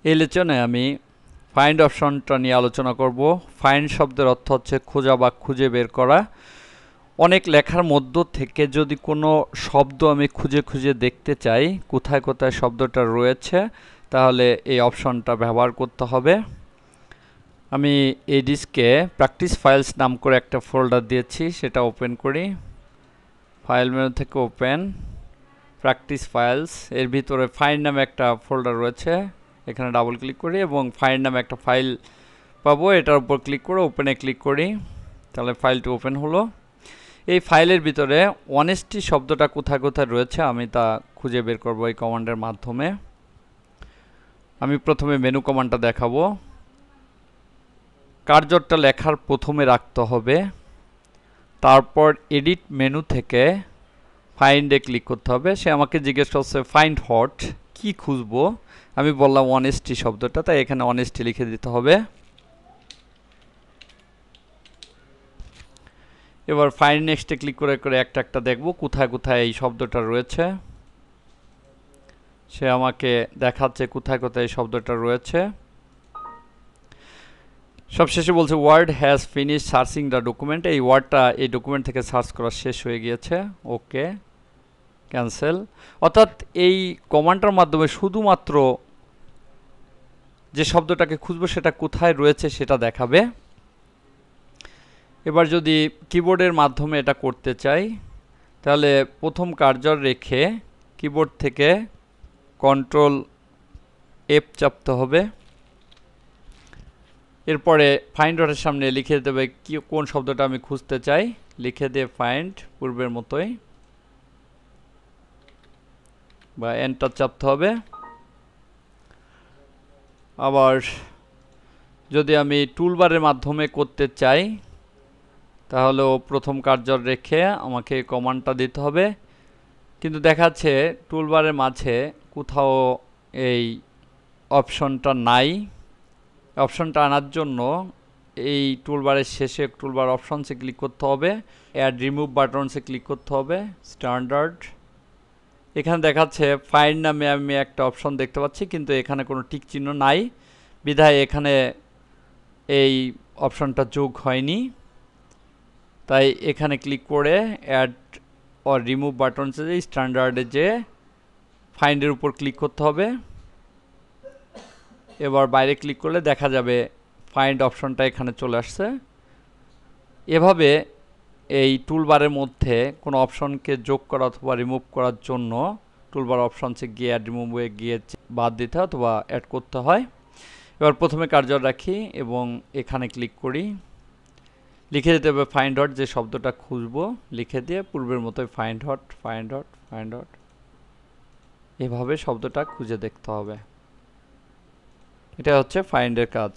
এই লেসনে আমি ফাইন্ড অপশনটা নিয়ে আলোচনা করব। ফাইন্ড শব্দের অর্থ হচ্ছে খোঁজা বা খুঁজে বের করা। অনেক লেখার মধ্য থেকে যদি কোনো শব্দ আমি খুঁজে খুঁজে দেখতে চাই কোথায় কোথায় শব্দটা রয়েছে, তাহলে এই অপশনটা ব্যবহার করতে হবে। আমি এই ডিস্কে প্র্যাকটিস ফাইলস নাম করে একটা ফোল্ডার দিয়েছি, সেটা ওপেন করি। ফাইল মেনু থেকে ওপেন প্র্যাকটিস ফাইলস, এর ভিতরে ফাইন্ড নামে একটা ফোল্ডার রয়েছে, এখানে ডাবল ক্লিক করি এবং ফাইন্ড নামে একটা ফাইল পাবো, এটার উপর ক্লিক করে ওপেনে ক্লিক করি, তাহলে ফাইলটি ওপেন হলো। এই ফাইলের ভিতরে অনেস্টি শব্দটা কোথায় কোথায় রয়েছে আমি তা খুঁজে বের করব এই কমান্ডের মাধ্যমে। আমি প্রথমে মেনু কমান্ডটা দেখাবো। কার্যটা লেখার প্রথমে রাখতে হবে, তারপর এডিট মেনু থেকে ফাইন্ডে ক্লিক করতে হবে। সে আমাকে জিজ্ঞেস করছে ফাইন্ড হট, কি খুঁজবো? আমি বললাম অনেস্টি শব্দটা, তাই এখানে অনেস্টি লিখে দিতে হবে। এবার ফাইন্ড নেক্সটে ক্লিক করে করে একটা একটা দেখব কোথায় কোথায় এই শব্দটা রয়েছে। সে আমাকে দেখাচ্ছে কোথায় কোথায় এই শব্দটা রয়েছে। সবশেষে বলছে word has finish searching the document, এই ওয়ার্ডটা এই ডকুমেন্ট থেকে সার্চ করা শেষ হয়ে গিয়েছে। ওকে, ক্যান্সেল। অর্থাৎ এই কমান্ডটার মাধ্যমে শুধুমাত্র যে শব্দটাকে খুঁজবো সেটা কোথায় রয়েছে সেটা দেখাবে। এবার যদি কিবোর্ডের মাধ্যমে এটা করতে চাই, তাহলে প্রথম কার্সর রেখে কিবোর্ড থেকে কন্ট্রোল এফ চাপতে হবে। এরপরে ফাইন্ড ডটের সামনে লিখে দেবে কি কোন শব্দটা আমি খুঁজতে চাই, লিখে দিয়ে ফাইন্ড পূর্বের মতোই বা এন্টার চাপতে হবে। আবার যদি আমি টুলবারের মাধ্যমে করতে চাই, তাহলেও প্রথম কার্সর রেখে আমাকে কমান্ডটা দিতে হবে, কিন্তু দেখাচ্ছে টুলবারের মাঝে কোথাও এই অপশনটা নাই। অপশনটা আনার জন্য এই টুলবারের শেষে টুলবার অপশনসে ক্লিক করতে হবে, অ্যাড রিমুভ বাটনসে ক্লিক করতে হবে, স্ট্যান্ডার্ড। এখানে দেখাচ্ছে ফাইন্ড নামে আমি একটা অপশন দেখতে পাচ্ছি, কিন্তু এখানে কোনো টিক চিহ্ন নাই, বিধায় এখানে এই অপশনটা যোগ হয়নি। তাই এখানে ক্লিক করে অ্যাড অর রিমুভ বাটনসে যে স্ট্যান্ডার্ডে যে ফাইন্ডের উপর ক্লিক করতে হবে। এবার বাইরে ক্লিক করলে দেখা যাবে ফাইন্ড অপশনটা এখানে চলে আসছে। এভাবে এই টুলবারের মধ্যে কোনো অপশনকে যোগ করা অথবা রিমুভ করার জন্য টুলবার অপশনসে গিয়ে অ্যাড রিমুভে গিয়ে বাদ দিতে হয় অথবা অ্যাড করতে হয়। এবার প্রথমে কার্সর রাখি এবং এখানে ক্লিক করি, লিখে দিতে হবে ফাইন্ড হট, যে শব্দটা খুঁজবো লিখে দিয়ে পূর্বের মতোই find hot find hot find hot, এভাবে শব্দটা খুঁজে দেখতে হবে। এটা হচ্ছে ফাইন্ডের কাজ।